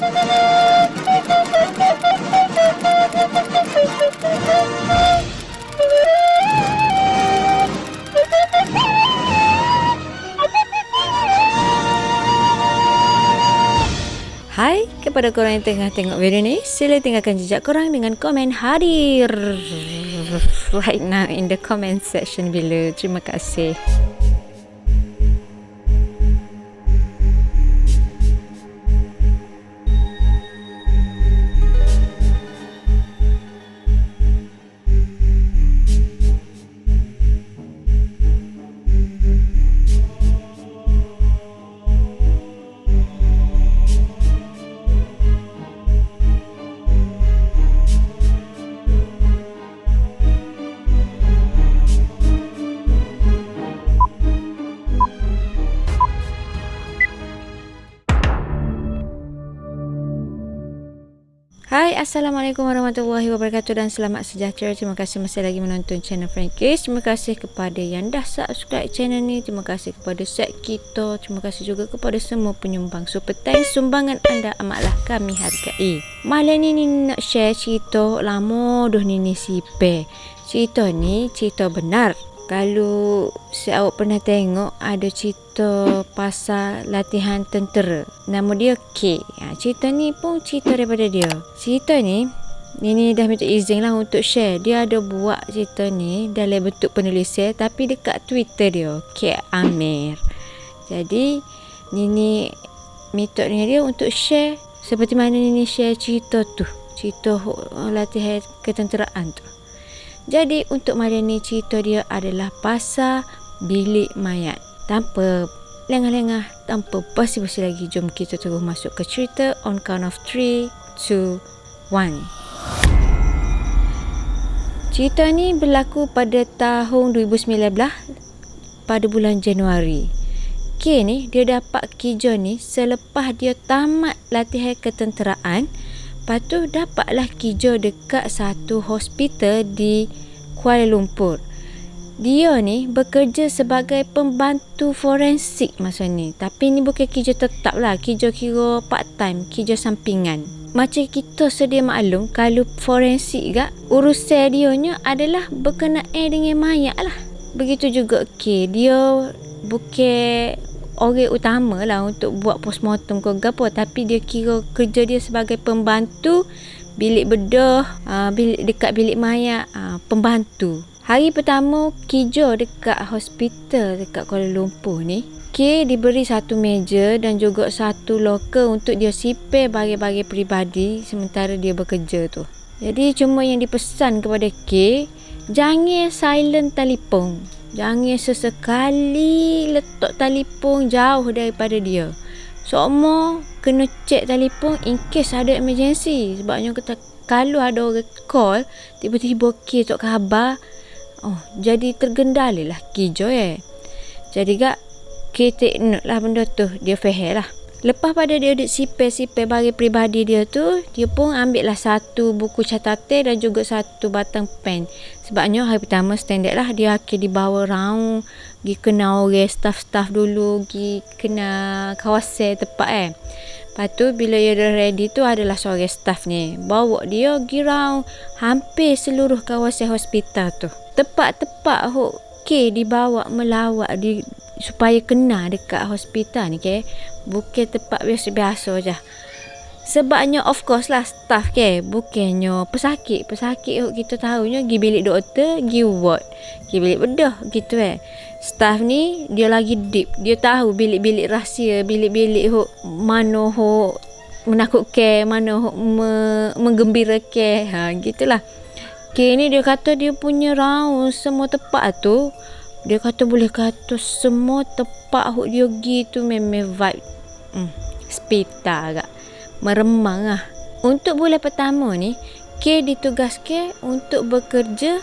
Hai kepada korang yang tengah tengok video ni, sila tinggalkan jejak korang dengan komen hadir right now in the comment section below. Terima kasih. Hai, Assalamualaikum warahmatullahi wabarakatuh dan selamat sejahtera. Terima kasih masih lagi menonton channel Frankis. Terima kasih kepada yang dah subscribe channel ni. Terima kasih kepada set kita. Terima kasih juga kepada semua penyumbang super thanks. Sumbangan anda amatlah kami hargai. Malam ni Nini nak share cerita lama dah Nini sipe. Cerita ni cerita benar. Kalau awak pernah tengok ada cerita pasal latihan tentera, nama dia K. Cerita ni pun cerita daripada dia. Cerita ni Nini dah minta izin lah untuk share. Dia ada buat cerita ni dalam bentuk penulisan tapi dekat Twitter dia, K Amir. Jadi Nini minta dengan dia untuk share seperti mana Nini share cerita tu, cerita latihan ketenteraan tu. Jadi untuk malam ni cerita dia adalah pasal bilik mayat. Tanpa lengah-lengah, tanpa basi-basi lagi, jom kita terus masuk ke cerita on count of 3, 2, 1. Cerita ni berlaku pada tahun 2019 pada bulan Januari. K ni dia dapat kerja ni selepas dia tamat latihan ketenteraan. Lepas tu dapatlah kerja dekat satu hospital di Kuala Lumpur. Dia ni bekerja sebagai pembantu forensik masa ni. Tapi ni bukan kerja tetap lah. Kerja kira part time, kerja sampingan. Macam kita sedia maklum, kalau forensik gak, urusan dia nya adalah berkenaan dengan mayat lah. Begitu juga K. Dia bukan orang utama lah untuk buat postmortem ke apa, tapi dia kira kerja dia sebagai pembantu bilik bedah, dekat bilik mayat, pembantu. Hari pertama kerja dekat hospital dekat Kuala Lumpur ni, K diberi satu meja dan juga satu loker untuk dia simpan barang-barang peribadi sementara dia bekerja tu. Jadi cuma yang dipesan kepada K, jangan silent telefon. Jangan sesekali letak telefon jauh daripada dia. Semua kena cek telefon in case ada emergency. Sebabnya kita, kalau ada orang call, tiba-tiba K tak khabar, jadi tergendalilah kerja Jadi gak K take note lah benda tu. Dia faham lah. Lepas pada dia duduk sipir barang peribadi dia tu, dia pun ambil lah satu buku catatan dan juga satu batang pen. Sebabnya hari pertama standard lah, dia akan dibawa round, pergi kenal orang staff-staff dulu, pergi kenal kawasan tempat Lepas tu bila dia dah ready tu, adalah seorang staff ni bawa dia pergi round hampir seluruh kawasan hospital tu. Tepat-tepat K dibawa melawat supaya kenal dekat hospital ni bukan tempat biasa-biasa je. Sebabnya of course lah staff bukannya pesakit kita tahunya pergi bilik doktor, pergi ward, pergi bilik bedah gitu Staff ni dia lagi deep, dia tahu bilik-bilik rahsia, bilik-bilik mana menakutkan, mana menggembirakan, gitulah. K ni dia kata dia punya round semua tempat tu. Dia kata boleh kata semua tempat dia pergi tu memang vibe hospital agak meremang lah. Untuk bulan pertama ni, K ditugaskan untuk bekerja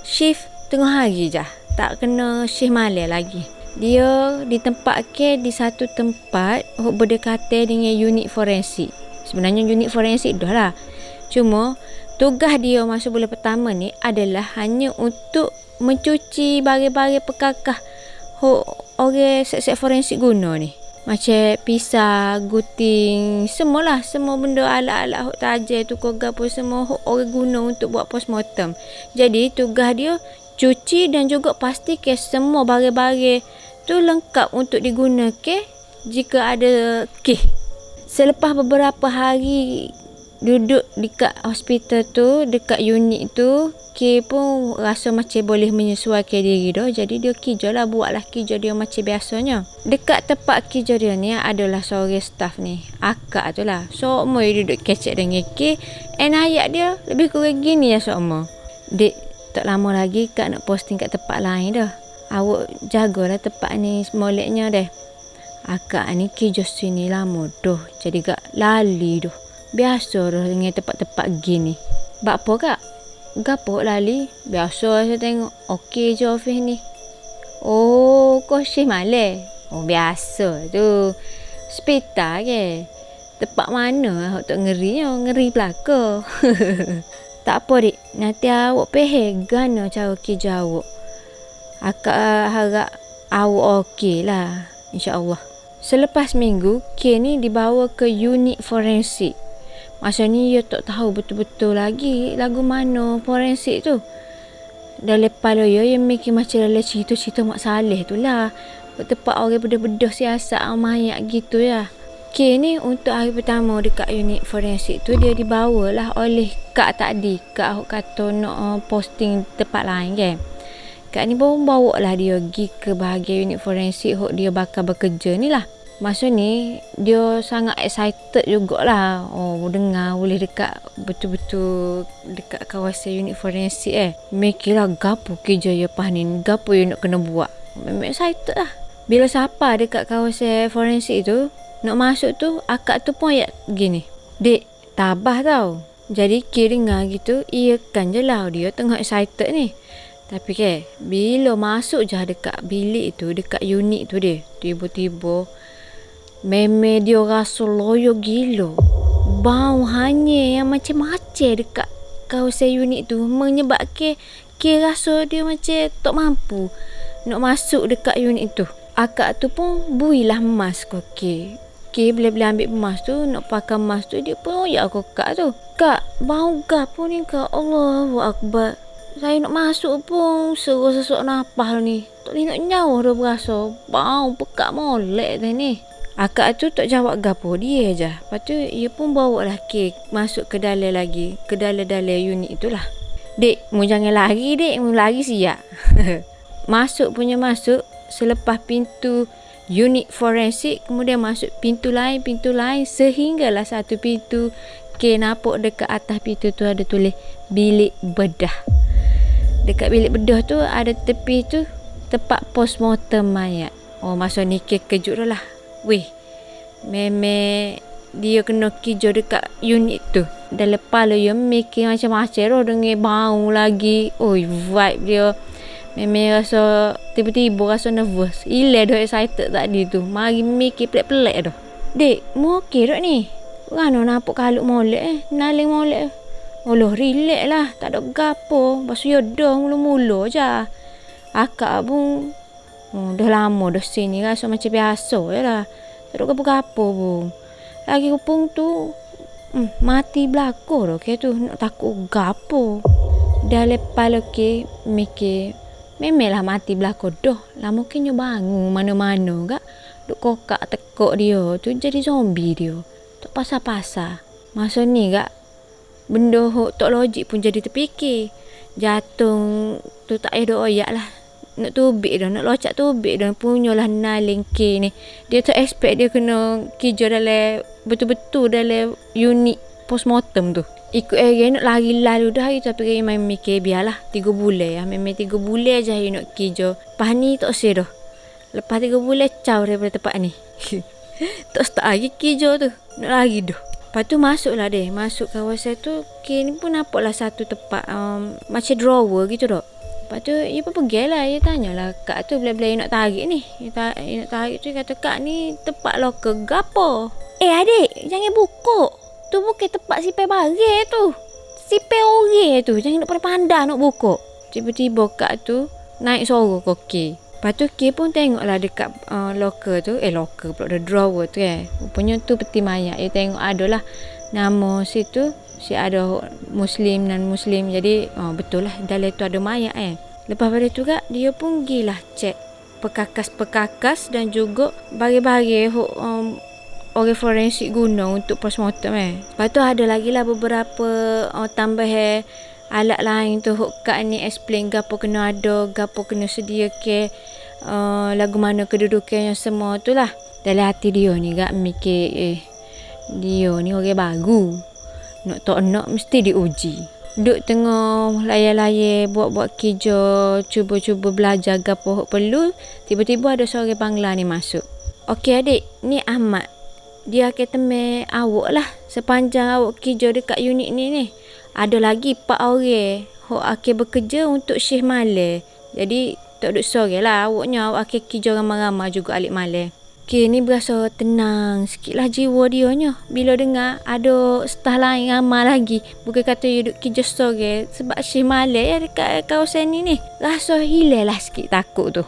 shift tengah hari je. Tak kena shift malam lagi. Dia ditempatkan di satu tempat berdekatan dengan unit forensik. Sebenarnya unit forensik dah lah. Cuma tugas dia masa bulan pertama ni adalah hanya untuk mencuci barang-barang pekakah orang set-set forensik guna ni. Macam pisah, gunting, semualah. Semua benda alat-alat hok tajam tu kau gapo semua hok orang guna untuk buat postmortem. Jadi tugas dia cuci dan juga pastikan semua barang-barang tu lengkap untuk digunakan jika ada kes. Selepas beberapa hari duduk dekat hospital tu, dekat unit tu, K pun rasa macam boleh menyesuaikan diri dah. Jadi dia kerja lah, buatlah kerja dia macam biasanya. Dekat tempat kerja dia ni adalah seorang staff ni, akak tu lah. Semua duduk kecek dengan K. Ayat dia lebih kurang gini ya semua. Dek, tak lama lagi kak nak posting kat tempat lain dah. Awak jagalah tempat ni moleknya deh. Akak ni kerja sini lama dah. Jadi kak lali dah. Biasa dah dengan tempat-tempat gini. Bak apa kak? Gapo lali? Biasa saya tengok. Okey je office ni. Oh, kau shift malam? Oh, biasa tu. Hospital ke? Tempat mana awak tak ngeri? Ngeri belaka. Tak apa, dik. Nanti awak pegang cara kerja awak. Akak harap awak okey lah. InsyaAllah. Selepas minggu, K ni dibawa ke unit forensik. Masa ni dia tak tahu betul-betul lagi lagu mana forensik tu. Dalam kepala dia mikir macam dalam cerita-cerita Mak Saleh tu lah. Bertempat orang bedah-bedah siasat mayat gitu ya. K ni untuk hari pertama dekat unit forensik tu dia dibawalah oleh Kak tadi. Kak kata nak posting tempat lain kan. Kak ni pun bawa lah dia pergi ke bahagian unit forensik hok dia bakal bekerja ni lah. Masa ni dia sangat excited jugalah. Oh, dengar boleh dekat betul-betul dekat kawasan unit forensik Mikirlah gapo kerja dia pas ni, gapo dia nak kena buat. Memang excited lah. Bila siapa dekat kawasan forensik tu, nak masuk tu, akak tu pun ayat gini. Dek, tabah tau. Jadi K dengar gitu, iakan je lah dia tengah excited ni. Tapi ke, bila masuk je dekat bilik tu, dekat unit tu dia, tiba-tiba meme dia rasa loyo gila. Bau hanya yang macam-macam dekat kawasan unit tu menyebabkan K rasa dia macam tak mampu nak masuk dekat unit tu. Akak tu pun builah emas ke K bila ambil emas tu, nak pakai emas tu, dia pun ya aku kak tu. Kak, bau gapo ni kak? Allahu Akbar. Saya nak masuk pun seru sesuatu napah ni. Tak boleh nak nyawa dah berasa. Bau pekat molek dah ni. Akak tu tak jawab gapo, dia je. Lepas tu dia pun bawa lah kek masuk ke dalam lagi, ke dalam unit tu lah. Dek, mu jangan lari dek, mu lari siap. Masuk masuk, selepas pintu unit forensik, kemudian masuk pintu lain sehinggalah satu pintu K nampak dekat atas pintu tu ada tulis bilik bedah. Dekat bilik bedah tu ada tepi tu tempat postmortem mayat. Oh, masa ni K kejut dah lah. Weh, memang dia kena kerja dekat unit tu. Dalam kepala dia mikir macam-macam dah dengan bau lagi. Oi, vibe dia memang rasa tiba-tiba rasa nervous. Hilang dah excited tadi tu. Mari mikir pelik-pelik dah. Dek, mu okey tak ni? Mana nampak kaluk molek naling molek. Oloh, relax lah. Tak ada gapo. Basu ya dah mula-mula je. Akak pun dah lama dah sini rasa macam biasa je lah. Tak ada gapo-gapo pun. Lagi kupung tu mati belakang dah ke tu. Nak takut gapo. Dalam kepala ke mikir memanglah mati belakang dah. Lama kena bangun mana-mana kak. Duk kokak tekuk dia tu jadi zombie dia. Tak pasal-pasal. Masa ni kak benda tak logik pun jadi terfikir. Jatuh tu tak ada oyak lah. Nak tubik dah, nak locak tubik dah. Punyalah naling K ni. Dia tak expect dia kena kerja dalam betul-betul dalam unit postmortem tu. Ikut nak lari lalu dah hari tu. Tapi main mikir biarlah 3 bulan. Memang 3 bulan je hari nak kerja. Lepas ni tak usah dah. Lepas 3 bulan caw daripada tempat ni. Tak start lagi kerja tu. Nak lari dah. Lepas tu masuklah deh. Masuk kawasan tu K ni pun nampaklah satu tempat macam drawer gitu dah. Lepas tu dia pun pergi lah. Dia tanyalah kak tu bila-bila dia nak tarik ni. Dia nak tarik tu dia kata kak ni tempat loker gapo. Adik jangan buka. Tu bukan tempat sipai barang tu. Sipai orang tu. Jangan nak pandai nak buka. Tiba-tiba kak tu naik suara ke K. Lepas tu K pun tengoklah dekat locker tu, locker pula, the drawer tu rupanya tu peti mayat. Dia tengok adalah nama situ, si ada Muslim dan Muslim. Jadi betul lah dalam tu ada mayat Lepas pada tu kak, dia pun gilah cek perkakas-perkakas dan juga bagi-bagi orang forensik guna untuk postmortem Lepas tu ada lagi lah beberapa tambah alat lain tu kak ni explain gapo kena ada, gapo kena sedia ke lagu mana kedudukannya semua tu lah. Dalam hati dia ni gak mikir dia ni orang baru, nak tak nak mesti diuji. Duk tengah layar-layar buat-buat kerja, cuba-cuba belajar gapo perlu, tiba-tiba ada seorang Bangla ni masuk. Okey adik, ni Ahmad. Dia akan temui awak lah sepanjang awak kerja dekat unit ni. Ada lagi 4 orang akan bekerja untuk shift malam. Jadi tak duduk sore lah awaknya, awak akan kerja ramai-ramai juga alik malam. Okey, ni berasa tenang sikit lah jiwa dia nya bila dengar ada staff lain ramai lagi. Bukan kata dia duduk kerja sore sebab shift malam dekat kawasan ni. Rasa hilang lah sikit takut tu.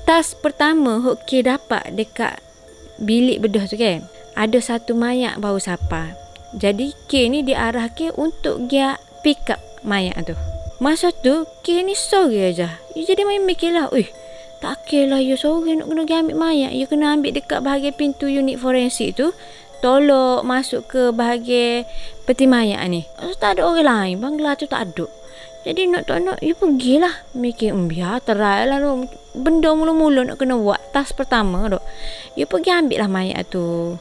Tas pertama K dapat dekat bilik bedah tu ada satu mayat baru siapa. Jadi K ni diarahkan untuk dia pick up mayat tu. Masa tu K ni sore aja. Dia jadi main mikirlah, tak kira lah ya sore nak kena ambil mayat. Ya kena ambil dekat bahagian pintu unit forensik tu. Tolok masuk ke bahagian peti mayat ni. Tak ada orang lain. Bangla tu tak ada. Jadi nak tak nak, ya pergilah. Mikir, biar terai lah tu. Benda mula-mula nak kena buat. Tas pertama tu. Ya pergi ambil lah mayat tu.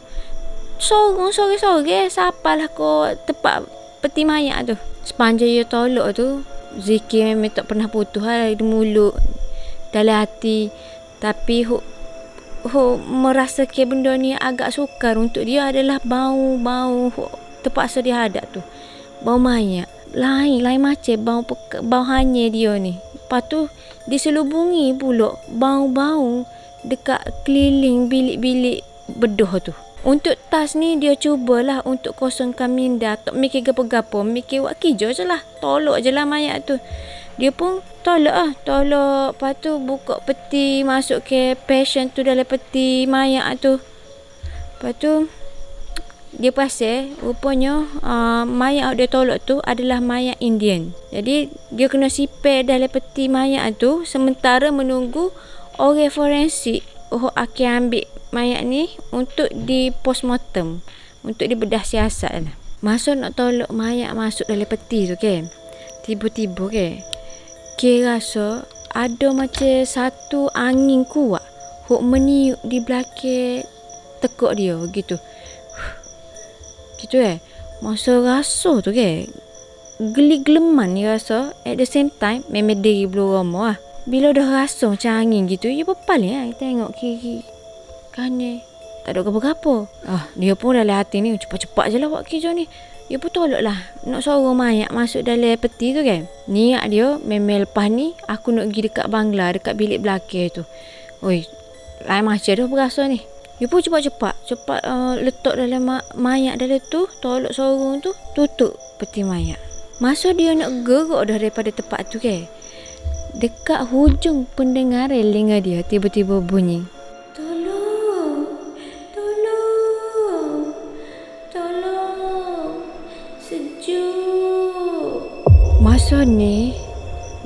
Sore-sore. Sapalah kau tempat peti mayat tu. Sepanjang ya tolok tu, zikir memang tak pernah putus lah di mulut, dalam hati. Tapi merasa ke benda ni agak sukar untuk dia adalah bau terpaksa dia hadap tu. Bau mayat. Lain macam bau hanya dia ni. Lepas tu diselubungi pula bau-bau dekat keliling bilik-bilik bedah tu. Untuk tas ni dia cubalah untuk kosongkan minda. Tak mikir gapo-gapo, mikir buat kerja je lah. Tolok je lah mayat tu. Dia pun tolok. Lepas tu buka peti, masuk ke patient tu dalam peti mayat tu. Lepas tu dia pasal rupanya mayat dia tolok tu adalah mayat Indian. Jadi dia kena sipir dalam peti mayat tu sementara menunggu orang forensik akan ambil mayat ni untuk di postmortem, untuk dibedah siasat lah. Masa nak tolok mayat masuk dalam peti tu tiba-tiba rasa ada macam satu angin kuat meniup di belakang tekuk dia gitu. Masa rasa tu geli-geleman ni rasa. At the same time memang diri bulu roma lah. Bila dah rasa macam angin gitu, dia berpaling tengok kiri kanan, tak ada apa-apa. Dia pun dalam hati ni cepat-cepat je lah buat kerja ni. Dia pun tolak lah nak suruh mayat masuk dalam peti tu Niat dia memang lepas ni aku nak pergi dekat Bangla, dekat bilik belakang tu. Lain macam dah berasa ni. Dia pun cepat letak dalam mayat dalam tu, tolak sorong tu, tutup peti mayat. Masa dia nak gerak dah daripada tempat tu dekat hujung pendengaran telinga dia tiba-tiba bunyi, Tolong, sejuk. Masa ni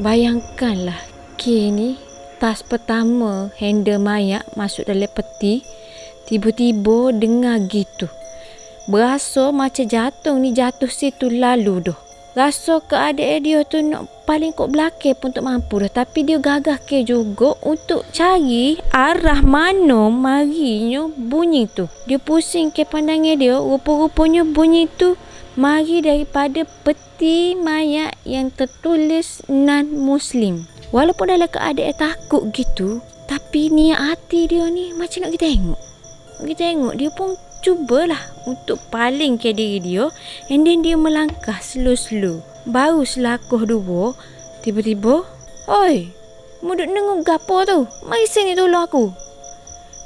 bayangkanlah K ni tas pertama handle mayat masuk dalam peti. Tiba-tiba dengar gitu. Berasa macam jatuh situ lalu dah. Rasa keadaan dia tu nak paling kot belakang pun tak mampu dah. Tapi dia gagah ke juga untuk cari arah mana marinya bunyi tu. Dia pusing ke pandangan dia. Rupa-rupanya bunyi tu mari daripada peti mayat yang tertulis non-Muslim. Walaupun dalam keadaan takut gitu, tapi niat hati dia ni macam nak kita tengok. Dia pun cubalah untuk paling ke diri dia. And then dia melangkah slow. Baru selangkah dua, tiba-tiba, mu duk nengok gapo tu? Mari sini tolong aku.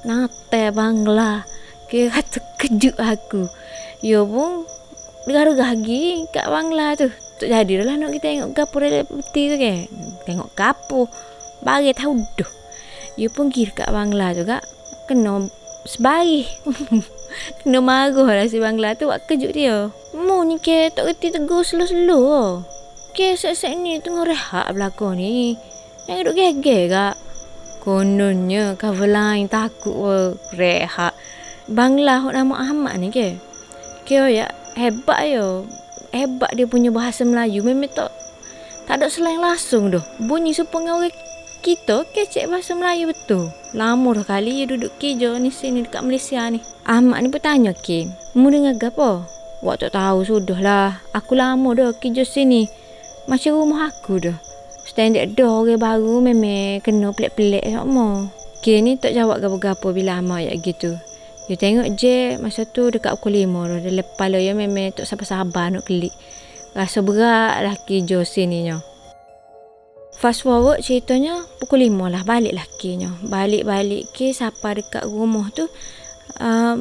Nate Bangla. Kira terkejut aku. Dia pun regah-regah lagi kat Bangla tu. Tak jadi lah nak kita tengok gapo dalam peti tu ke. Tengok gapo. Bagi tahu dah. You pun pergi dekat Bangla tu kak. Kena sebari. Kena marah lah si Bangla tu. Buat kejut dia. Mu ni ke tak kerti tegur slow-slow. Ke set-set ni tengah rehat belakang ni. Yang duduk geger kak. Kononnya cover line takut rehat. Bangla hok nama Ahmad ni ke. Ke ya hebat yo. Hebat dia punya bahasa Melayu. Memang tak ada slang langsung dah. Bunyi supaya orang kita kecek bahasa Melayu betul. Lama dah kali dia duduk kerja ni sini dekat Malaysia ni. Ahmad ni pun tanya ke, mu dengar apa? Wak tak tahu sudah lah. Aku lama dah kerja sini. Macam rumah aku dah. Standard dah orang baru memang kena pelik-pelik sama. Ke ni tak jawab gapo-gapo bila Ahmad ayat gitu. You tengok je masa tu dekat pukul 5 dah. Dalam kepala dia memang tak sabar-sabar nak klik. Rasa berat lah kerja sini nya. Fast forward ceritanya pukul 5 lah balik lakinya. Balik ke siapa dekat rumah tu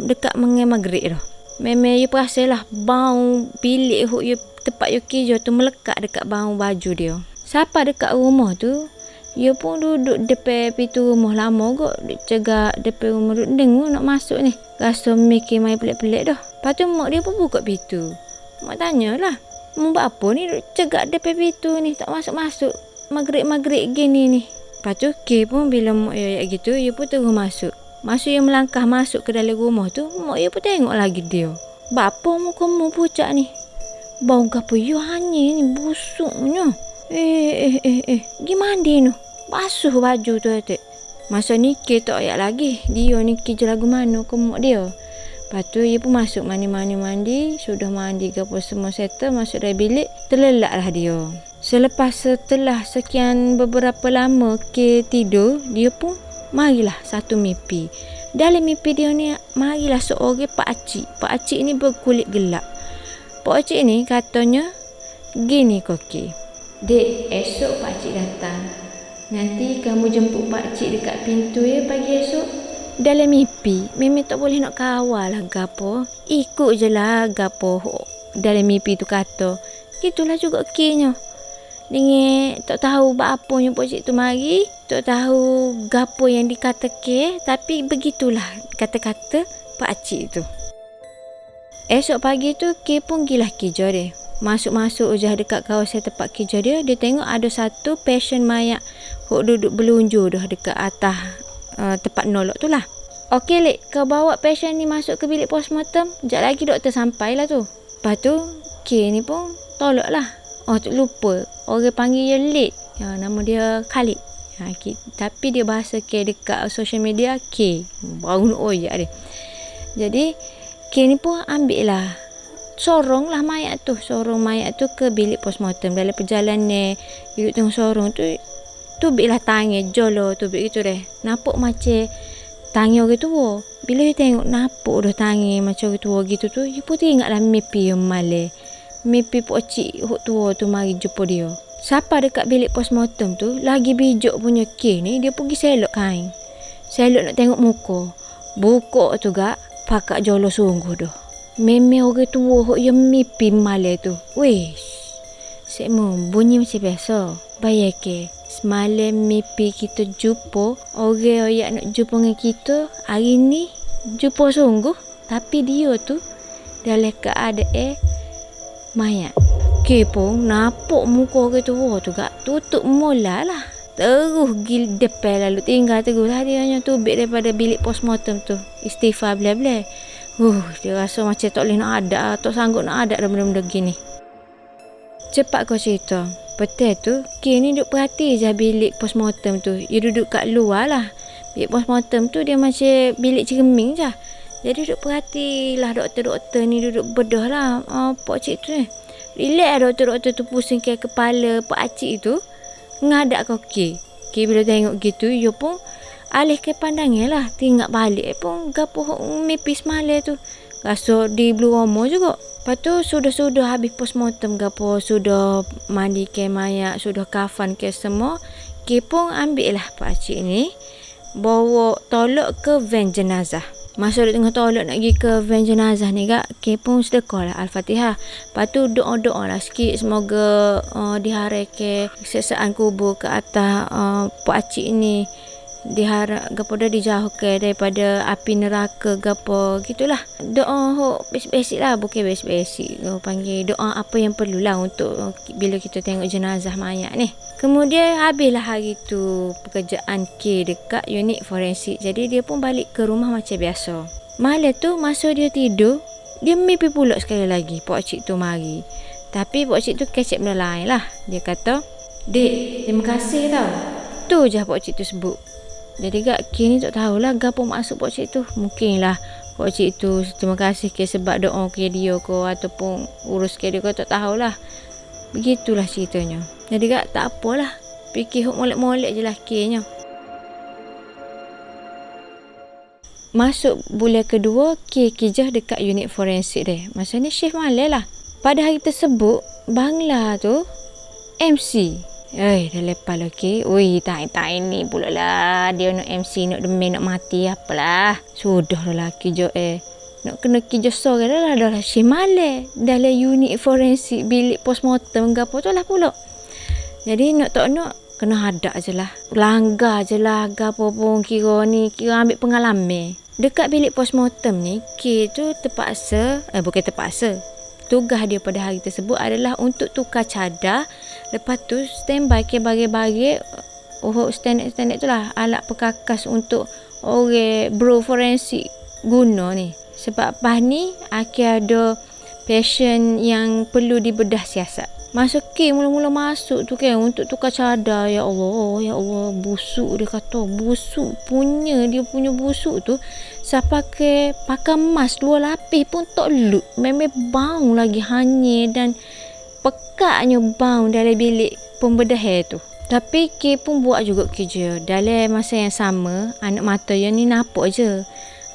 dekat mengai maghrib dah. Memang you perasan lah bau bilik you tempat you kerja tu melekat dekat bau baju dia. Siapa dekat rumah tu you pun duduk depan pintu rumah lama kot. Cegak depan rumah duduk dengar nak masuk ni. Rasa mikir main pelik-pelik dah. Lepas tu mak dia pun buka pintu. Mak tanyalah, mu buat apa ni duduk cegak depan pintu ni tak masuk-masuk. Maghrib-maghrib gini ni. Lepas tu K pun bila mak dia gitu, dia pun terus masuk. Masa dia melangkah masuk ke dalam rumah tu, mak dia pun tengok lagi dia. Bapa muka mu pucat ni? Bau gapo you hanya ni busuknya. Gimana dia ni? Basuh baju tu atik. Masa ni K tak ayak lagi. Dia ni kerja lagu mana ke mak dia. Lepas tu dia pun masuk mandi. Sudah mandi gapo semua settle, masuk dalam bilik. Terlelap lah dia. Setelah sekian beberapa lama K tidur, dia pun marilah satu mimpi. Dalam mimpi dia ni, marilah seorang pakcik. Pakcik ni berkulit gelap. Pakcik ni katanya, gini koki. Dek, esok pakcik datang. Nanti kamu jemput pakcik dekat pintu ya pagi esok. Dalam mimpi, memang tak boleh nak kawal lah gapo. Ikut je lah gapo dalam mimpi tu kata. Gitulah juga K-nya. Dengan tak tahu apa yang pakcik tu mari, tak tahu gapo yang dikata K, tapi begitulah kata-kata pakcik tu. Esok pagi tu K pun gilah kerja dia. Masuk-masuk je dekat kawasan tempat kerja dia, dia tengok ada satu pasien mayat hok duduk berlunjur dah dekat atas tempat nolok tu lah. Okey Lek, kau bawa pasien ni masuk ke bilik postmortem, sekejap lagi doktor sampai lah tu. Lepas tu K ni pun tolak lah. Oh tak lupa, orang panggil dia Lek. Ya, nama dia Khalid. Tapi dia bahasa K dekat social media K. Baru nak oyak dia. Jadi K ni pun ambil lah. Sorong lah mayat tu ke bilik postmortem. Dalam perjalanan duduk tengok sorong tu, tubik lah tangan jolo tubik gitu deh. Nampak macam tangan orang tua. Bila dia tengok nampak dah tangan macam orang tua gitu tu, dia pun teringat lah mimpi yang malam. Mimpi pakcik hok tua tu mari jumpa dia. Siapa dekat bilik postmortem tu lagi bijak punya K ni, dia pergi selok kain. Selok nak tengok muka. Buka tu gak pakak jolo sungguh dah. Memang orang tua hok yang mimpi malam tu. Wish. Sekmo bunyi macam biasa. Bayar ke. Semalam mimpi kita jumpa. Orang yang nak jumpa dengan kita hari ni jumpa sungguh. Tapi dia tu dalam keadaan mayat. K pun nampak muka orang tua tu gak tutup mula lah. Terus gil depan lalu tinggal terus lah dia hanya tubik daripada bilik postmortem tu. Istighfar bla-bla. Dia rasa macam tak boleh nak ada, tak sanggup nak ada benda-benda gini. Cepat kau cerita. Betul tu, K ni duduk perhati je bilik postmortem tu. Dia duduk kat luar lah. Bilik postmortem tu dia macam bilik cermin je. Jadi duduk perhatilah doktor-doktor ni duduk bedah lah pakcik tu ni. Relax lah doktor-doktor tu pusing ke kepala pakcik tu. Ngadak kau K. K bila tengok gitu, dia pun alih ke pandangan lah. Tinggal balik pun gapo mimpi semalam tu. Rasa di blue homo juga. Lepas tu sudah habis postmortem gapo, sudah mandi ke mayat, sudah kafan ke semua. K pun ambil lah pakcik ni, bawa tolak ke van jenazah. Masa dia tengah tolak nak pergi ke van jenazah ni kak, K pun sedekah lah Al-Fatihah. Lepas tu doa-doa lah sikit, semoga diharai ke sesaan kubur ke atas pakcik ni, diharap gapo dah dijauhkan daripada api neraka gapo gitulah. Doa basic lah, bukan basic panggil doa apa yang perlulah untuk bila kita tengok jenazah mayat ni. Kemudian habislah hari tu pekerjaan K dekat unit forensik. Jadi dia pun balik ke rumah macam biasa. Malam tu masa dia tidur, dia mimpi pula sekali lagi pakcik tu mari. Tapi pakcik tu kecek benda lain lah. Dia kata, "Dek, terima kasih tau." Tu je pakcik tu sebut. Jadi kak K ni tak tahulah gapo maksud pakcik tu. Mungkinlah pakcik tu terima kasih ke sebab doa ke dia ko, ataupun urus ke dia ko, tak tahulah. Begitulah ceritanya. Jadi kak tak apalah, fikir hok molek-molek je lah K nya. Masuk bulan kedua, K kerja dekat unit forensik dia. Masa ni shift malam lah. Pada hari tersebut, Bangla tu MC. Dah lepas lah K. Ui, tak ini pula lah. Dia nak MC, nak demi, nak mati apalah. Sudah lah kerja nak kena kerja sore dah lah shift malam. Dalam unit forensik, bilik postmortem gapo tu lah pula. Jadi nak tak nak kena hadap je lah. Langgar je lah gapo pun, kira ambil pengalaman. Dekat bilik postmortem ni, K tu terpaksa, bukan terpaksa, tugas dia pada hari tersebut adalah untuk tukar cadar. Lepas tu standby ke bagi-bagi standard tu lah, alat perkakas untuk orang bro forensik guna ni. Sebab pas ni akhir ada pasien yang perlu dibedah siasat. Masa K mula-mula masuk tu kan untuk tukar cadar, ya Allah, busuk dia kata, busuk punya, dia punya busuk tu saya pakai mask 2 lapis pun tak look, memang bau lagi hanyir dan pekaknya bau dalam bilik pembedahan tu. Tapi K pun buat juga kerja. Dalam masa yang sama, anak mata yang ni nampak je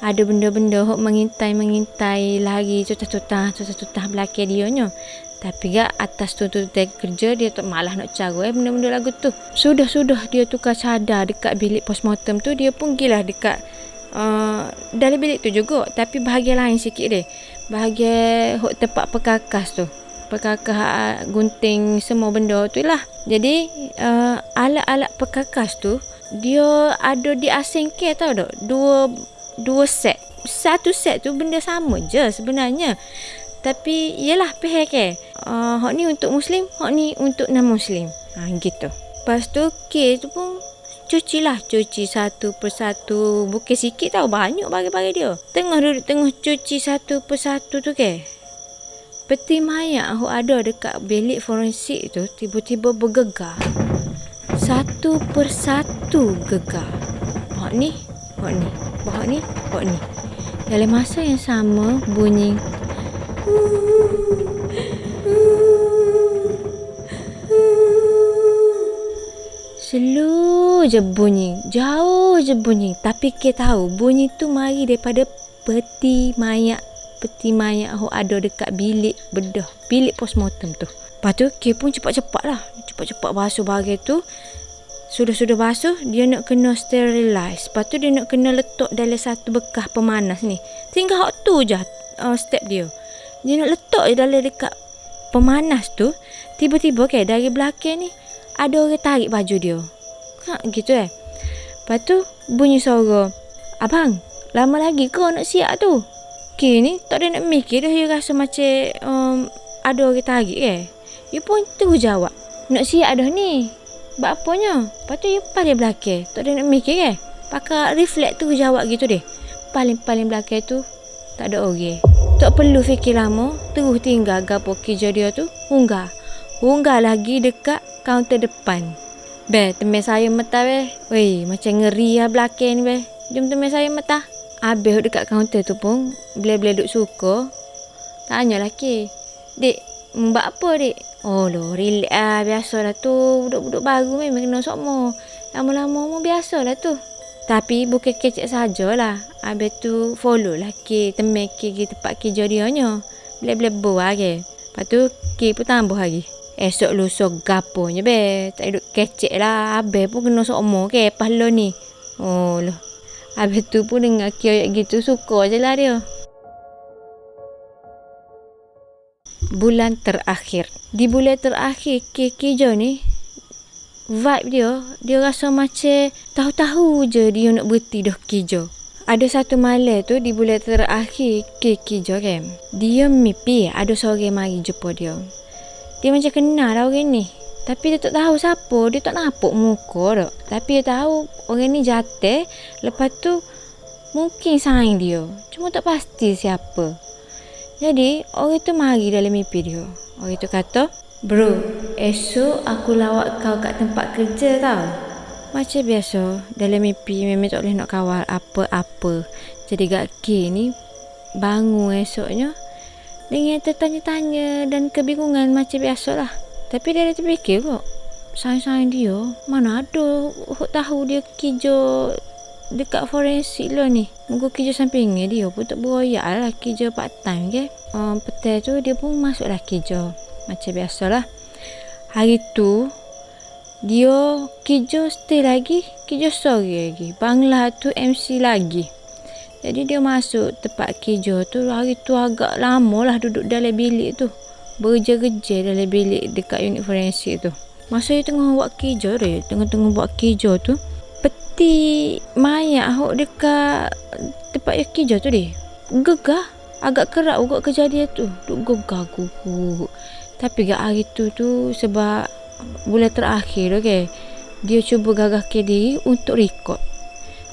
ada benda-benda hok mengintai lari tutah belakang dia nya. Tapi gak atas tuntutan kerja dia tak malah nak cara benda-benda lagu tu. Sudah dia tukar cadar dekat bilik postmortem tu, dia pun gilah dekat dalam bilik tu juga, tapi bahagian lain sikit dia. Bahagian hok tempat perkakas tu. Perkakas gunting semua benda tu lah. Jadi alat-alat perkakas tu dia ada diasingkan tau tak? Dua set. Satu set tu benda sama je sebenarnya. Tapi yalah pihak hak ni untuk muslim, hak ni untuk non muslim. Gitu. Lepas tu K tu pun cuci satu persatu. Bukan sikit tau, banyak bagi-bagi dia. Tengah cuci satu persatu tu ke, peti mayat hak ada dekat bilik forensik tu tiba-tiba bergegar. Satu persatu gegar. Hak ni. Dalam masa yang sama bunyi slow je bunyi, jauh je bunyi. Tapi kita tahu bunyi tu mari daripada peti mayat hok ada dekat bilik bedah, bilik postmortem tu. Lepas tu K pun cepat-cepat basuh bahagian tu. Sudah basuh, dia nak kena sterilize. Lepas tu dia nak kena letak dalam satu bekas pemanas ni. Tinggal hak tu je step dia. Dia nak letak dalam dekat pemanas tu. Tiba-tiba dari belakang ni ada orang tarik baju dia. Gitu Lepas tu bunyi suara, "Abang, lama lagi kau nak siap tu?" K ni tak ada nak mikir dah. Dia rasa macam ada orang tarik Dia pun terus jawab, "Nak siap dah ni. Buat apanya?" Lepas tu dia paling belakang, tak ada nak mikir pakai refleks tu jawab gitu deh. Paling belakang tu tak ada orang. Tak perlu fikir lama, terus tinggal gapo kerja dia tu, unggah lagi dekat kaunter depan. Temen saya mata Weh, macam ngeri lah belakang ni Jom temen saya mata. Habis dekat kaunter tu pun bila duk suka, tanya lelaki, "Dek, buat apa dek?" "Oh loh, relax lah, biasalah tu. Budak-budak baru memang kena sokmo. Lama-lama mu biasalah tu." Tapi bukan kecek sajalah. Habis tu follow lah temen K tempat kerja dia nya. Bila-bila buah Lepas tu K pun tambah lagi. Esok lusa gaponya tak duduk kecek lah. Habis pun kena sokmo pas lo ni. Oh loh. Habis tu pun dengar Ki gitu, suka je lah dia. Bulan terakhir. Di bulan terakhir Ki Jo ni, vibe dia rasa macam tahu-tahu je dia nak berhenti dah Ki Jo. Ada satu malam tu di bulan terakhir Ki Jo kan, dia mimpi ada seorang mari jumpa dia. Dia macam kenal lah orang ni, tapi dia tak tahu siapa, dia tak nampak muka dah. Tapi dia tahu orang ni jatuh, lepas tu mungkin sayang dia, cuma tak pasti siapa. Jadi orang tu mari dalam mimpi dia. Orang tu kata, "Bro, esok aku lawat kau kat tempat kerja tau." Macam biasa dalam mimpi memang tak boleh nak kawal apa-apa. Jadi Ki ni bangun esoknya dengan tertanya-tanya dan kebingungan macam biasalah. Tapi dia ada terfikir kok, sayang-sayang dia mana ada tahu dia Ki Jo dekat forensik lah ni. Moga Ki Jo sampingnya dia pun tak beroyak lah. Ki Jo part time ke. Petang tu dia pun masuk lah Ki Jo. Macam biasalah. Hari tu dia Ki Jo stay lagi. Ki Jo sorry lagi. Bangla tu MC lagi. Jadi dia masuk tempat Ki Jo tu. Hari tu agak lama lah duduk dalam bilik tu. Berja-geja dalam bilik dekat unit forensik tu. Masa dia tengah buat Ki Jo dia, tengah-tengah buat Ki Jo tu, peti mayat hok dekat tempat Ki Jo tu dia gegah. Agak kerak juga kejadian tu. Duk gegah gugur. Tapi gak hari tu sebab bulan terakhir okay, dia cuba gagahkan diri untuk rekod.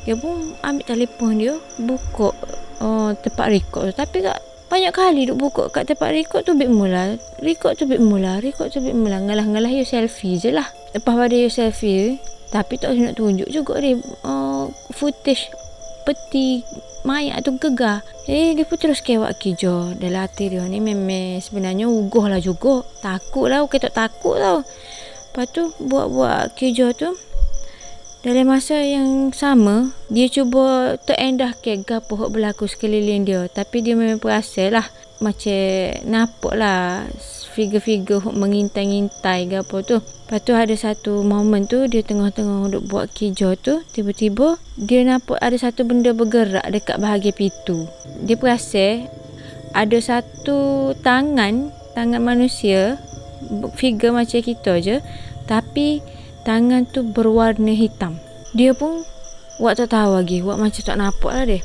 Dia pun ambil telefon dia, buka tempat rekod tu. Tapi gak banyak kali duk buka kat tempat rekod tu bit mula. Ngalah-ngalah you selfie je lah. Lepas pada you selfie, tapi tak nak tunjuk juga dia footage peti mayat tu gegar. Dia pun terus kewak Ki Jo. Dalam hati dia ni memang sebenarnya ugoh lah juga. Takut lah, tak takut tau. Lepas tu buat Ki Jo tu, dalam masa yang sama, dia cuba terendahkan gapo hok berlaku sekeliling dia. Tapi dia memang perasan lah, macam nampak lah figure-figure hok mengintai-ngintai gapo tu. Lepas tu ada satu momen tu, dia tengah-tengah duk buat Ki Jo tu, tiba-tiba dia nampak ada satu benda bergerak dekat bahagian pintu. Dia perasan ada satu tangan manusia, figure macam kita je, tapi tangan tu berwarna hitam. Dia pun tak tahu lagi, macam tak nampak lah dia.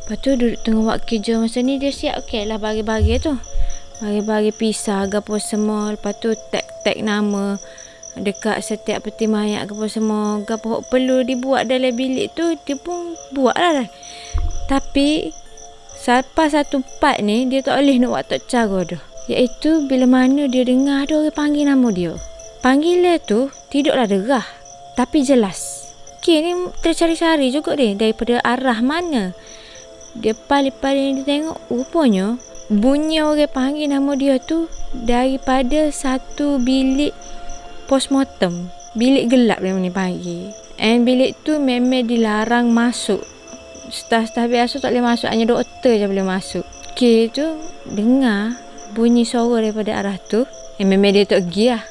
Lepas tu duduk tengah buat Ki Jo masa ni, dia siap lah bagi-bagi tu. Bagi-bagi pisah ke apa semua. Lepas tu tag nama dekat setiap peti mayat ke apa semua. Ke apa perlu dibuat dalam bilik tu, dia pun buat lah. Tapi sampai satu part ni, dia tak boleh nak buat tak cara dah. Iaitu bila mana dia dengar ada orang panggil nama dia. Panggilan tu tidaklah derah, tapi jelas. Ki ni tercari-cari juga dia daripada arah mana. Dia paling-paling dia tengok, rupanya bunyi orang panggil nama dia tu daripada satu bilik postmortem. Bilik gelap dia ni panggil. And bilik tu memang dilarang masuk. Staf-staf biasa tak boleh masuk, hanya doktor je boleh masuk. Ki tu dengar bunyi suara daripada arah tu. Memang dia tak pergi lah.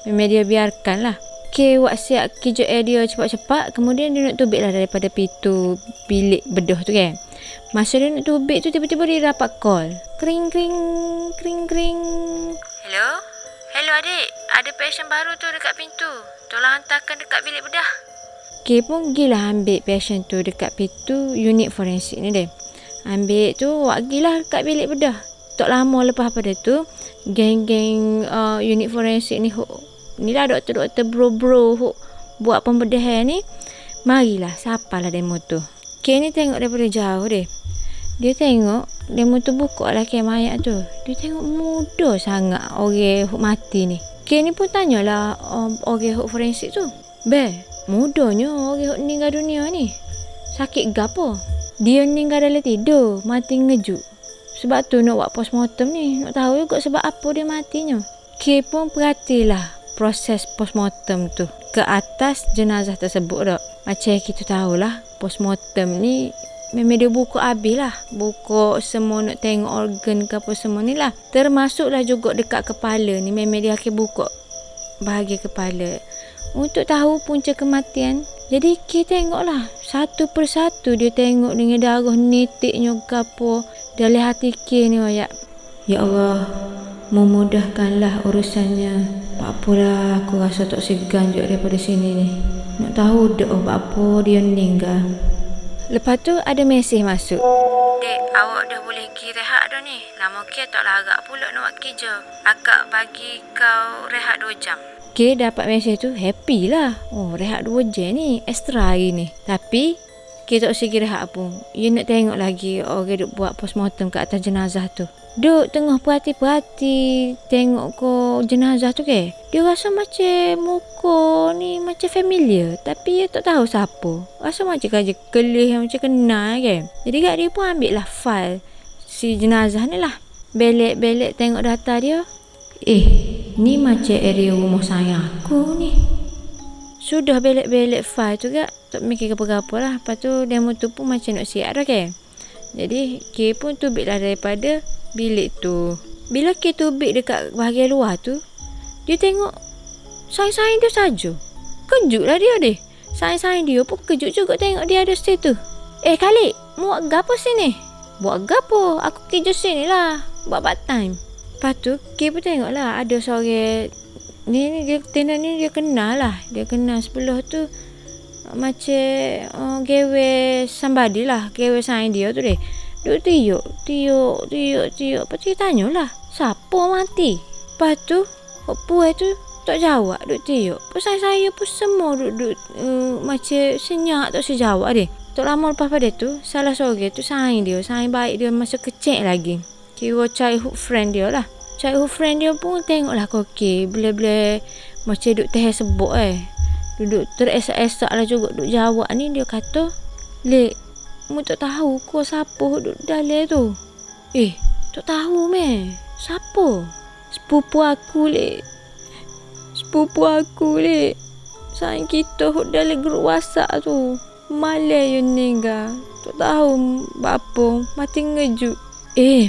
Memang dia biarkan lah. Ki siap Ki Jo dia cepat-cepat. Kemudian dia nak tubik lah daripada pintu bilik bedah tu kan. Masa dia nak tubik tu, tiba-tiba dia dapat call. Kring. Hello adik, ada pasien baru tu dekat pintu. Tolong hantarkan dekat bilik bedah. Ki pun gilah ambil pasien tu dekat pintu unit forensik ni dia. Ambil tu, gilah dekat bilik bedah. Tak lama lepas pada tu, geng-geng unit forensik ni lah doktor-doktor bro buat pembedahan ni, marilah sapalah demo tu. Ki ni tengok daripada jauh dia tengok demo tu buka lah ke mayat tu. Dia tengok muda sangat orang mati ni. Ki ni pun tanyalah orang forensik tu, mudanya orang meninggal dunia ni sakit gapo? Dia meninggal dalam tidur, mati ngejut. Sebab tu nak buat postmortem ni, nak tahu juga sebab apa dia matinya. Ki pun perhatilah proses postmortem tu ke atas jenazah tersebut dah. Macam kita tahulah, postmortem ni memang dia buka habis lah. Buka semua, nak tengok organ ke apa semua ni lah. Termasuklah juga dekat kepala ni, memang dia akan buka bahagian kepala. untuk tahu punca kematian. Jadi kita tengoklah satu persatu dia tengok dengan darah nitiknya gapo dalam hati kita ni ya. Ya Allah, memudahkanlah urusannya. Apalah aku rasa tak segan juga daripada sini ni. Nak tahu dak apa dia meninggal. Lepas tu ada mesej masuk. Dek, awak dah boleh pergi rehat dah ni. Lama ke tak larat pula nak buat kerja. Akak bagi kau rehat 2 jam. Ke dapat mesej tu happy lah. Oh, rehat 2 jam ni extra hari ni. Tapi kita tak segi rehat pun. Dia nak tengok lagi orang duk buat postmortem kat atas jenazah tu. Duk tengah perhati-perhati tengok ko jenazah tu ke. Dia rasa macam muka ni macam familiar. Tapi dia tak tahu siapa. Rasa macam kerja kelih macam kenal ke. Jadi kat dia pun ambil lah file si jenazah ni lah. Belek-belek tengok data dia. Ni macam area rumah saya aku ni. Sudah belek-belek file tu kak. Tak mikir apa-apa lah. Lepas tu demo tu pun macam nak siap dah ke. Jadi K pun tubik lah daripada bilik tu. Bila K tubik dekat bahagian luar tu, dia tengok saing-saing dia saja. Kejut lah dia deh. Saing-saing dia pun kejut juga tengok dia ada stay tu. Khalid, mau buat gapo sini? Buat gapo? Aku kerja sini lah. Buat part time. Lepas tu K pun tengok lah ada seorang ni dia tenda ni dia kenal lah. Dia kenal sebelah tu macam gawe somebody lah. Gawe saing dia tu deh. Duk tiuk. Lepas tu dia tanya lah, siapa mati? Lepas tu puai tu tak jawab. Duk tiuk. Lepas saya pun semua duk macam senyap tak sejawab deh. Tak lama lepas pada tu salah seorang tu saing baik dia masa kecil lagi. Kira childhood friend dia lah. Childhood friend dia pun tengoklah kokek. Bila-bila macam duk teh sebut duduk teresak-esak lah juga duk jawab ni. Dia kata, Lek, mu tak tahu ko siapa duduk dalam tu? Tak tahu meh. Siapa? Sepupu aku, Lek. Sayang kita duduk dalam grup WhatsApp tu. Malah yang meninggal. Tak tahu apa. Mati ngejut.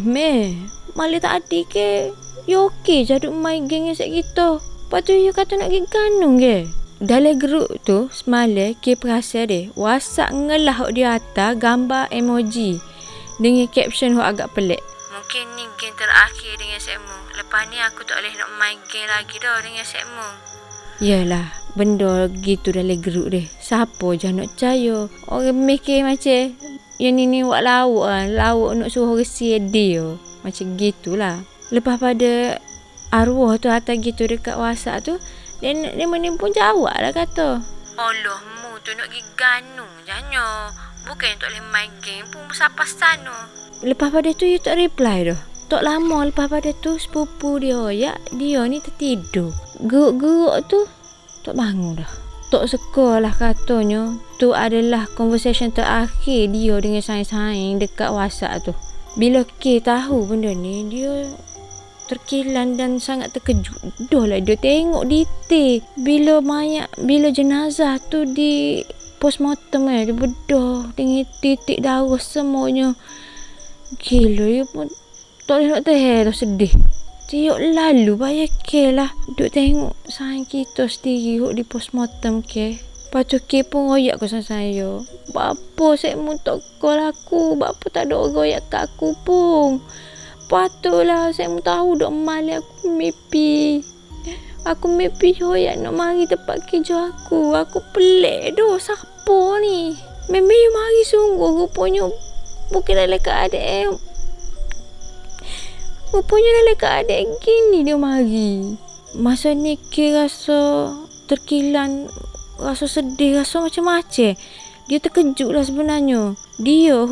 Meh. Malah tak ada ke? Ya okey je duduk main geng esok kita. Lepas tu dia kata nak pergi ganung ke? Dalam grup tu semalam K perasan deh WhatsApp ngelah di atas gambar emoji dengan caption yang agak pelik. Mungkin ni game terakhir dengan Sekmu. Lepas ni aku tak boleh nak main game lagi dah dengan Sekmu. Yalah, benda gitu dalam grup deh. Siapa je nak percaya? Orang mikir macam yang ni buat lawak nak suruh resi dia. Macam gitulah. Lepas pada arwah tu atas gitu dekat WhatsApp tu, dia pun jawab lah kata, Allah mu tu nak pergi ganung janyo. Bukan tak boleh main game pun siapa sana. Lepas pada tu dia tak reply dah. Tak lama lepas pada tu sepupu dia dia ni tertidur. Geruk-geruk tu tak bangun dah. Tak sekolah katanya tu adalah conversation terakhir dia dengan saing-saing dekat WhatsApp tu. Bila K tahu benda ni, dia terkilan dan sangat terkejut. Dah lah dia tengok detail bila jenazah tu di postmortem dia bedah dengan titik darah semuanya. Gila, dia pun tak boleh nak tahan dah sedih. Tiuk lalu bayar K lah duk tengok sayang kita sendiri di postmortem K. Lepas tu K pun royak ke saya. Bapa saya mu tak call aku. Bapa tak ada royak kat aku pun. Patutlah saya mu tahu dok malam aku mimpi. Aku mimpi royak nak mari tempat kerja aku. Aku pelik dah siapa ni. Mimpi mari sungguh rupanya bukan dalam keadaan. Rupanya dalam keadaan gini dia mari. Masa ni K rasa terkilan, rasa sedih, rasa macam-macam. Dia terkejut lah sebenarnya. Dia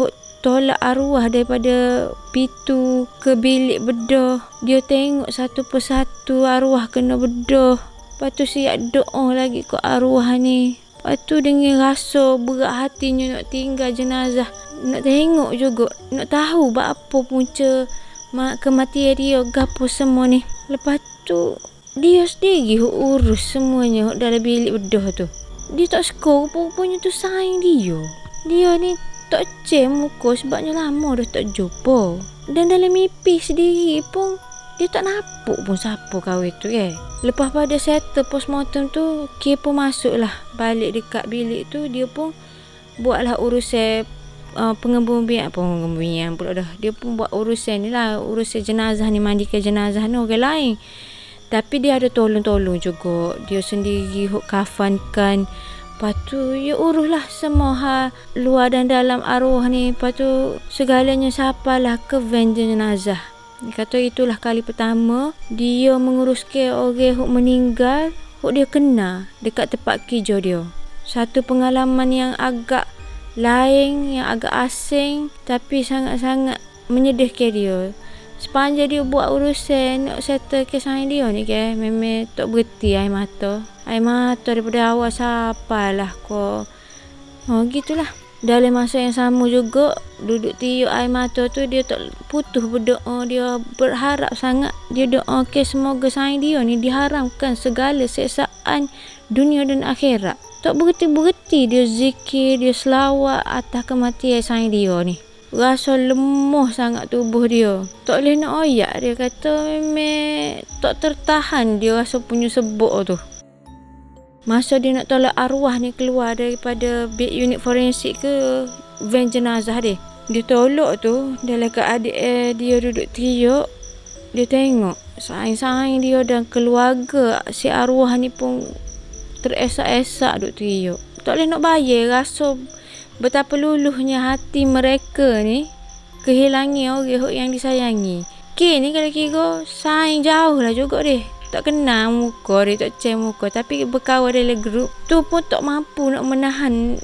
tolak arwah daripada pintu ke bilik bedah. Dia tengok satu persatu arwah kena bedah. Lepas tu siap doa lagi ke arwah ni. Lepas tu dengan rasa berat hatinya nak tinggal jenazah. Nak tengok juga, nak tahu apa punca kematian dia, gapo semua ni. Lepas tu dia sendiri urus semuanya dalam bilik bedah tu. Dia tak suka rupanya tu sayang dia. Dia ni tak cem muka sebabnya lama dah tak jumpa. Dan dalam mimpi sendiri pun Dia tak nampak pun siapa kahwin tu Lepas pada settle postmortem tu, K pun masuk lah balik dekat bilik tu. Dia pun buatlah urusan pengembumian pula dah. Dia pun buat urusan ni lah, urusan jenazah ni, mandikan jenazah ni orang lain. Tapi dia ada tolong-tolong juga. Dia sendiri hok kafankan. Lepas tu ya urus lah semua hal luar dan dalam arwah ni. Lepas tu segalanya sapalah ke van jenazah. Dia kata itulah kali pertama dia menguruskan orang hok meninggal, hok dia kena dekat tempat kerja dia. Satu pengalaman yang agak lain, yang agak asing, tapi sangat-sangat menyedihkan dia. Sepanjang dia buat urusan nak settle kisah dia ni memang tak berhenti air mata. Air mata daripada awal sapalah kau. Gitulah. Dalam masa yang sama juga, duduk tiup air mata tu, dia tak putus berdoa. Dia berharap sangat. Dia doa semoga sayang dia ni diharamkan segala seksaan dunia dan akhirat. Tak berhenti-berhenti dia zikir, dia selawat atas kematian sayang dia ni. Rasa lemah sangat tubuh dia. Tak boleh nak oyak. Dia kata memang tak tertahan dia rasa punya sebuk tu. Masa dia nak tolak arwah ni keluar daripada unit forensik ke van jenazah dia. Dia tolak tu, dalam keadaan dia duduk tiup. Dia tengok sayang-sayang dia dan keluarga si arwah ni pun teresak-esak duduk tiup. Tak boleh nak bayar rasa betapa luluhnya hati mereka ni kehilangan orang yang disayangi. Ni kalau kira sayang jauh lah juga dia. Tak kenal muka dia, tak cek muka. Tapi berkawan dalam grup tu pun tak mampu nak menahan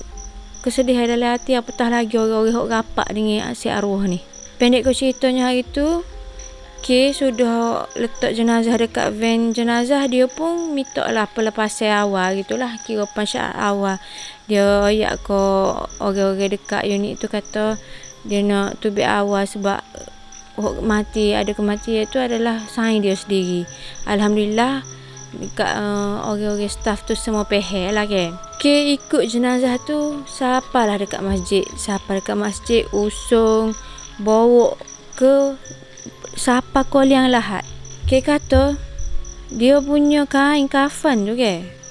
kesedihan dalam hati. Apatah lagi orang-orang yang rapat dengan si arwah ni. Pendek kau ceritanya hari tu, sudah letak jenazah dekat van jenazah. Dia pun minta lah pelepasan awal gitulah. Kira pensyarat awal. Dia ayak ke orang-orang dekat unit tu kata dia nak tubik awal sebab mati, ada kematian itu adalah sayang dia sendiri. Alhamdulillah dekat orang-orang staff tu semua pehel lah ikut jenazah tu. Siapalah dekat masjid, usung bawa ke siapa koliang lahat. Kata dia punya kain kafan tu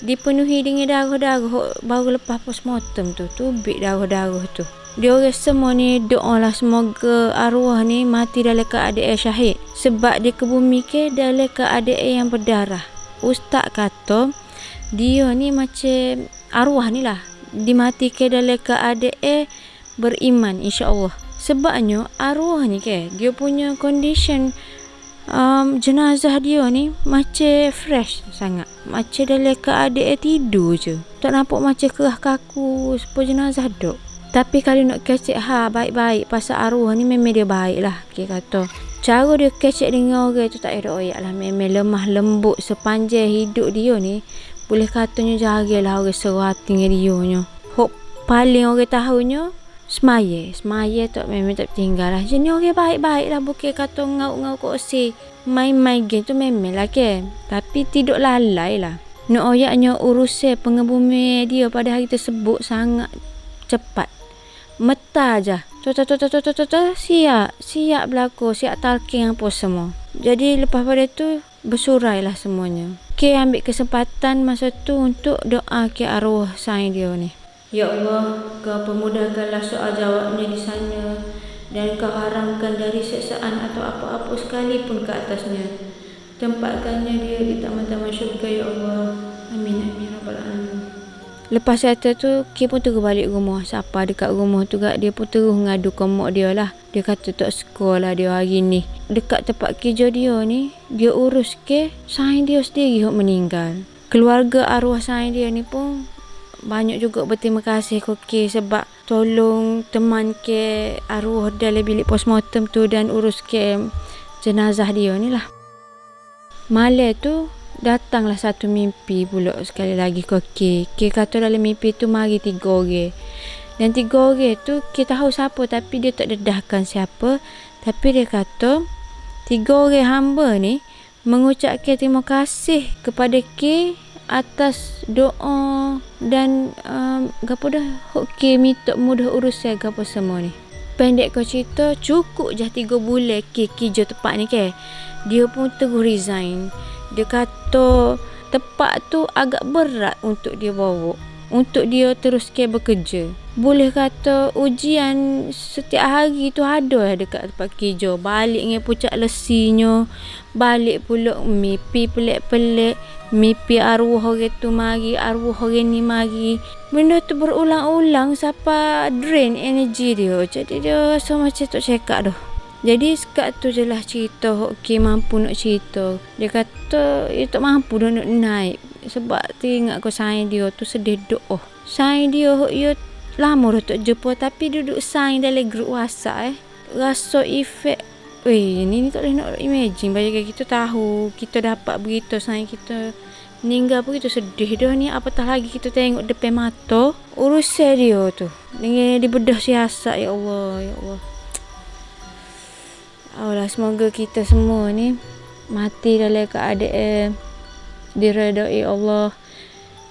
dipenuhi dengan darah-darah baru lepas postmortem tu, tubik darah-darah tu. Dia orang semua ni doa lah semoga arwah ni mati dalam keadaan syahid. Sebab dia ke bumi dalam keadaan yang berdarah. Ustaz kata dia ni macam arwah ni lah dimatikan dalam keadaan beriman, insya-Allah. Sebabnya arwah ni dia punya condition jenazah dia ni macam fresh sangat. Macam dalam keadaan tidur je. Tak nampak macam kerah kaku sepuluh jenazah dok. Tapi kalau nak kecek baik-baik pasal arwah ni memang dia baik lah. Kata cara dia kecek dengan orang tu tak ada oyak lah. Memang lemah lembut sepanjang hidup dia ni. Boleh katanya jarilah orang seru hati dengan dia nya. Hok paling orang tahunya Semaya tak memang tak tinggal lah. Jenis orang baik-baik lah. Bukan kata ngau-ngau kursi. Main-main game tu memang lah Tapi tidak lalai lah. Nak oyaknya urusan pengebumian dia pada hari tersebut sangat cepat. Meta aja. Siap berlaku, siap talking apa semua. Jadi lepas pada tu bersurai lah semuanya. Ambil kesempatan masa tu untuk doa arwah sayang dia ni. Ya Allah, Kau permudahkanlah soal jawabnya di sana dan Kau haramkan dari seksaan atau apa-apa sekalipun ke atasnya. Tempatkannya dia di taman-taman syurga ya Allah. Amin amin rabbal alamin. Lepas itu tu, Ki pun terus balik rumah. Siapa dekat rumah tu dia pun terus ngadu ke mak dia lah. Dia kata tak sekolah dia hari ni. Dekat tempat kerja dia ni, dia urus sayang dia sendiri yang meninggal. Keluarga arwah sayang dia ni pun banyak juga berterima kasih ke sebab tolong teman arwah dalam bilik postmortem tu dan urus jenazah dia ni lah. Malam tu datanglah satu mimpi pula sekali lagi ke kata dalam mimpi tu mari 3 orang. Dan 3 orang tu kita tahu siapa tapi dia tak dedahkan siapa. Tapi dia kata 3 orang hamba ni mengucapkan terima kasih kepada atas doa dan gapo dah minta mudah urusan gapo semua ni. pendek kau cerita, cukup je 3 bulan Kijo tempat ni ke. Dia pun teguh resign. Dia kata tempat tu agak berat untuk dia bawa, untuk dia terus ke bekerja. Boleh kata ujian setiap hari tu ada lah dekat tempat Kijo. Balik dengan pucak lesinya, balik pula mimpi pelik-pelik, mimpi arwah orang tu mari, arwah orang ni mari. Benda tu berulang-ulang sampai drain energi dia. Jadi dia rasa macam tak cekak dah. Jadi sekat tu je lah cerita okey mampu nak cerita. Dia kata dia tak mampu dah nak naik. Sebab teringat kau sayang dia tu sedih duk. Sayang dia lama dah tak jumpa tapi duduk sayang dalam grup WhatsApp rasa efek. Ni tak boleh nak imagine. Bayangkan kita tahu kita dapat berita sayang kita meninggal pun kita sedih dah ni. Apatah lagi kita tengok depan mata urusan dia tu dengan dibedah siasat. Ya Allah, ya Allah. Allah, semoga kita semua ni mati dalam keadaan diredai Allah,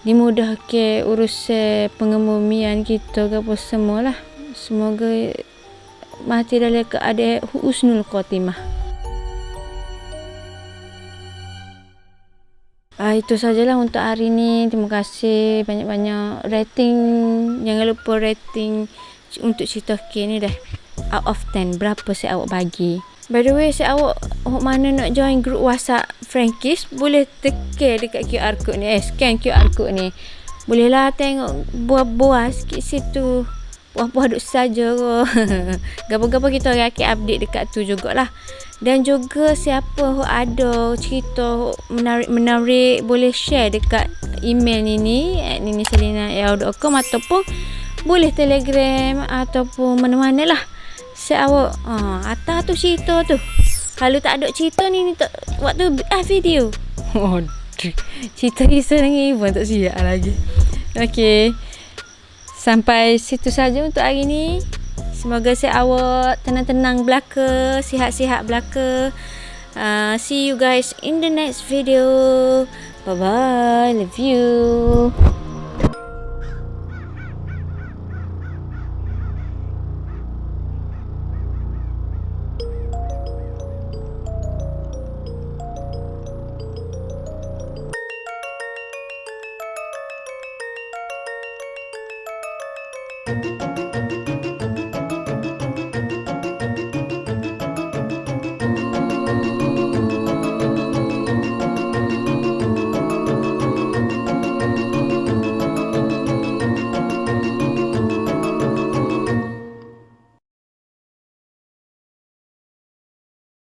dimudahkan urusan pengemumian kita ke apa semualah. Semoga mati dalam keadaan husnul khotimah. Itu sajalah untuk hari ni. Terima kasih banyak-banyak. Rating, jangan lupa rating untuk cerita ni dah. Out of 10 berapa saya awak bagi. By the way, awak mana nak join group WhatsApp Frankies, boleh tekan dekat QR code ni. Scan QR code ni. Bolehlah tengok buah-buah sikit situ. Buah-buah duk saja ke. Gapa-gapa kita akan update dekat tu jugalah. Dan juga siapa ada cerita menarik boleh share dekat email ni niniselina@yahoo.com ataupun boleh Telegram ataupun mana-mana lah. Awak atas tu cerita tu. Kalau tak ada cerita ni tak waktu video. Cerita kisah dengan Ibu tak siap lagi. Okey. Sampai situ saja untuk hari ni. Semoga awak tenang-tenang belaka, sihat-sihat belaka. See you guys in the next video. Bye bye. Love you.